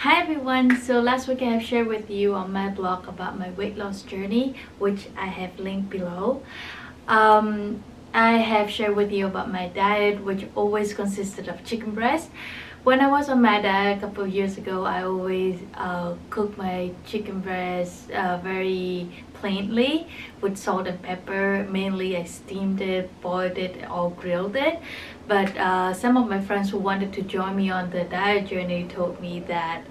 Hi everyone, so last week I have shared with you on my blog about my weight loss journey, which I have linked below. I have shared with you about my diet, which always consisted of chicken breast. When I was on my diet a couple of years ago, I always cooked my chicken breast very plainly with salt and pepper. Mainly I steamed it, boiled it, or grilled it. But some of my friends who wanted to join me on the diet journey told me that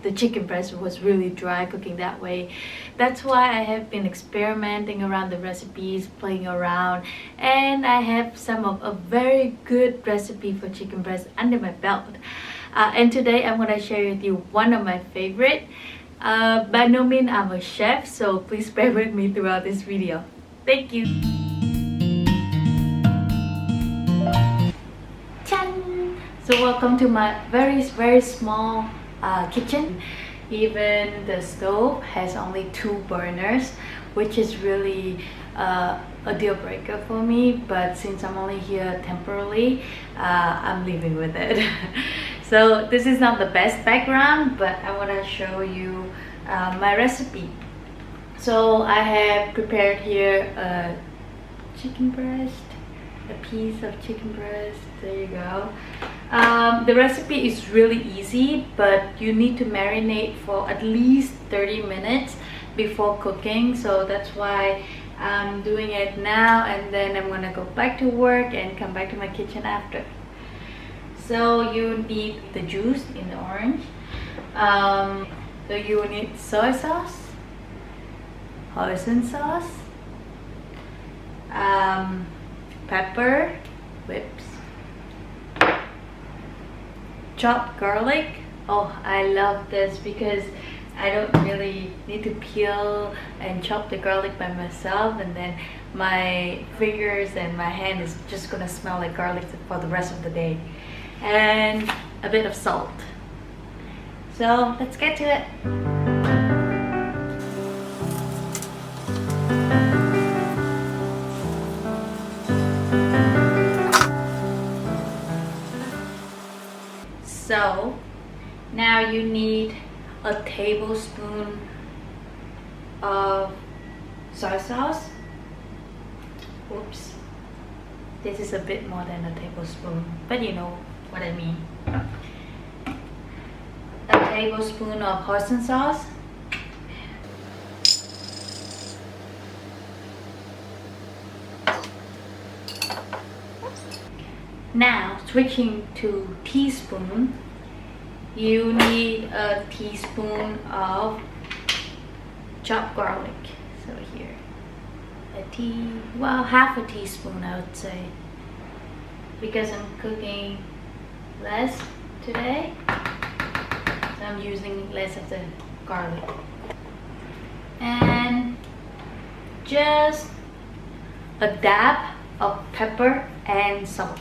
the chicken breast was really dry cooking that way. That's why I have been experimenting around the recipes, playing around, and I have some of a very good recipe for chicken breast under my belt. And today I'm going to share with you one of my favorite. By no means I'm a chef, so please bear with me throughout this video. Thank you. So welcome to my very small kitchen. Even the stove has only 2 burners, which is really a deal breaker for me, but since I'm only here temporarily, I'm living with it. So this is not the best background, but I want to show you my recipe. So I have prepared here a chicken breast, a piece of chicken breast. There you go. The recipe is really easy, but you need to marinate for at least 30 minutes before cooking, so that's why I'm doing it now, and then I'm gonna go back to work and come back to my kitchen after. So you need the juice in the orange. So you will need soy sauce, hoisin sauce, pepper, whips, chopped garlic. Oh, I love this because I don't really need to peel and chop the garlic by myself, and then my fingers and my hand is just gonna smell like garlic for the rest of the day. And a bit of salt. So let's get to it. So now you need a tablespoon of soy sauce. Oops, this is a bit more than a tablespoon, but you know what I mean. A tablespoon of hoisin sauce. Now switching to teaspoon, you need a teaspoon of chopped garlic. So here, half a teaspoon I would say, because I'm cooking less today, so I'm using less of the garlic. And just a dab of pepper and salt.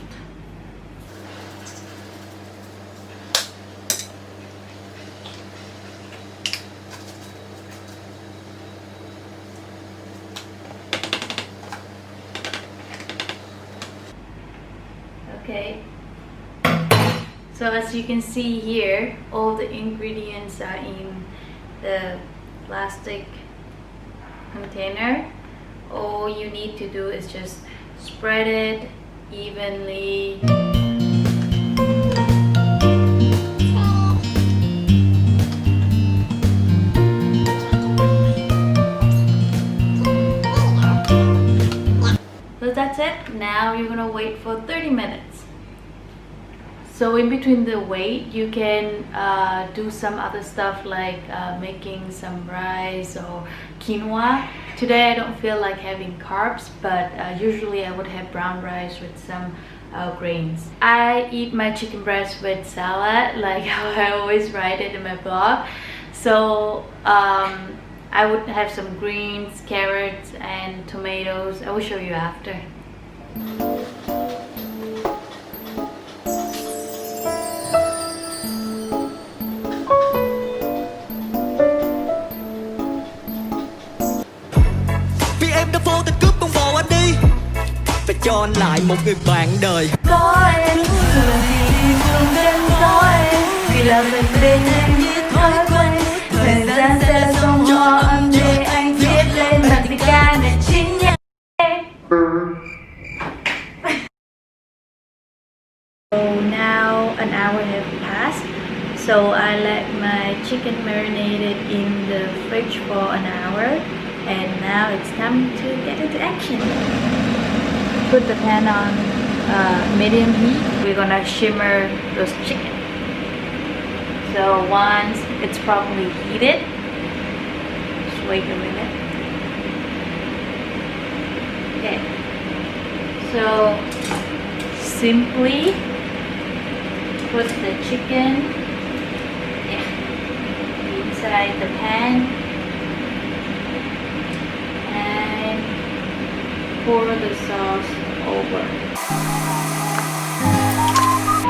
Okay, so as you can see here, all the ingredients are in the plastic container. All you need to do is just spread it evenly. So that's it. Now you're gonna wait for 30 minutes. So in between the wait, you can do some other stuff like making some rice or quinoa. Today I don't feel like having carbs, but usually I would have brown rice with some grains. I eat my chicken breast with salad, like how I always write it in my blog. So I would have some greens, carrots, and tomatoes. I will show you after. cho lại một người bạn đời. Có em thường thì luôn bên có em. vì là mình bên anh như thói quen. Thời gian sẽ là dòng hoa âm để anh viết lên bằng tiếng ca để chính nhé. So now an hour have passed, so I let my chicken marinated in the fridge for an hour, and now it's time to get into action. Put the pan on medium heat. We're gonna shimmer those chicken. So once it's properly heated, just wait a minute. Okay, so simply put the chicken inside the pan and pour the sauce over.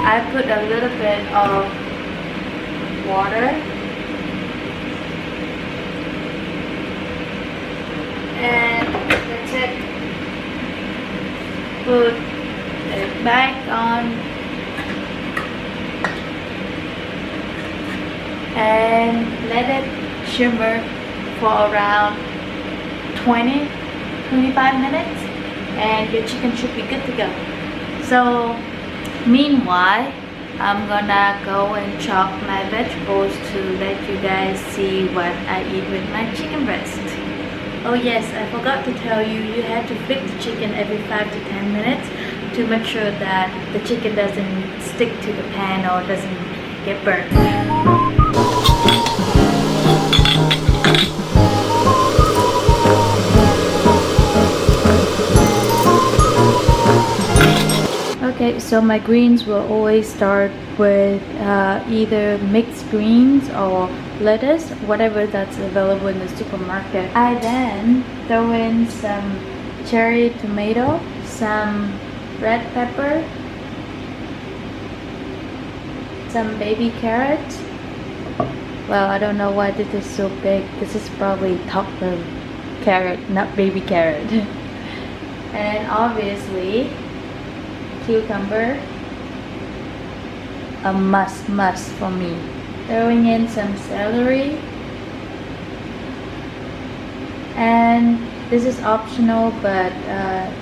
I put a little bit of water and that's it. Put it back on and let it shimmer for around 20-25 minutes and your chicken should be good to go. So meanwhile, I'm gonna go and chop my vegetables to let you guys see what I eat with my chicken breast. Oh yes, I forgot to tell you, you have to flip the chicken every 5 to 10 minutes to make sure that the chicken doesn't stick to the pan or doesn't get burnt. Okay, so my greens will always start with either mixed greens or lettuce, whatever that's available in the supermarket. I then throw in some cherry tomato, some red pepper, some baby carrots. Well, I don't know why this is so big. This is probably toddler carrot, not baby carrot. And obviously cucumber, a must for me. Throwing in some celery, and this is optional, but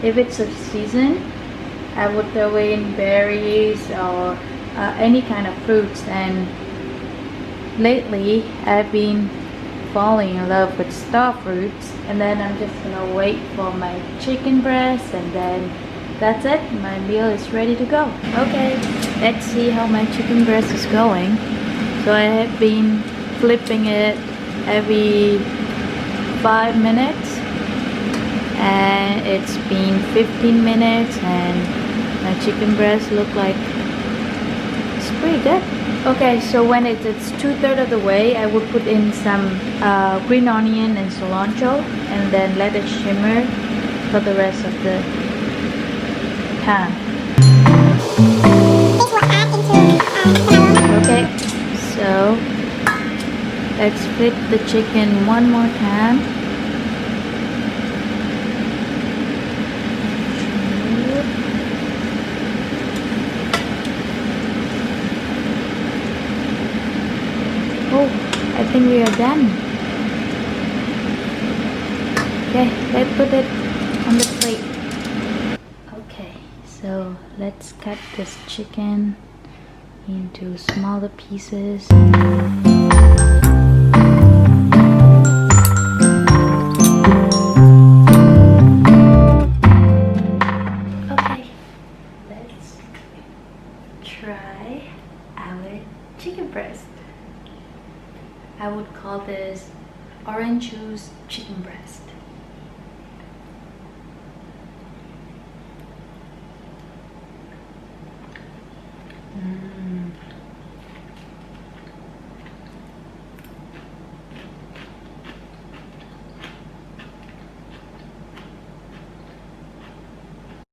if it's a season, I would throw in berries or any kind of fruits. And lately I've been falling in love with star fruits, and then I'm just gonna wait for my chicken breast, and then that's it, my meal is ready to go. Okay, let's see how my chicken breast is going. So I have been flipping it every 5 minutes, and it's been 15 minutes, and my chicken breast look like it's pretty good. Okay, so when it's 2/3 of the way, I would put in some green onion and cilantro, and then let it shimmer for the rest of the time. Okay, so let's flip the chicken one more time. Oh, I think we are done. Okay, let's put it on the plate. Okay, so let's cut this chicken into smaller pieces. Okay, let's try our chicken breast. I would call this orange juice chicken breast.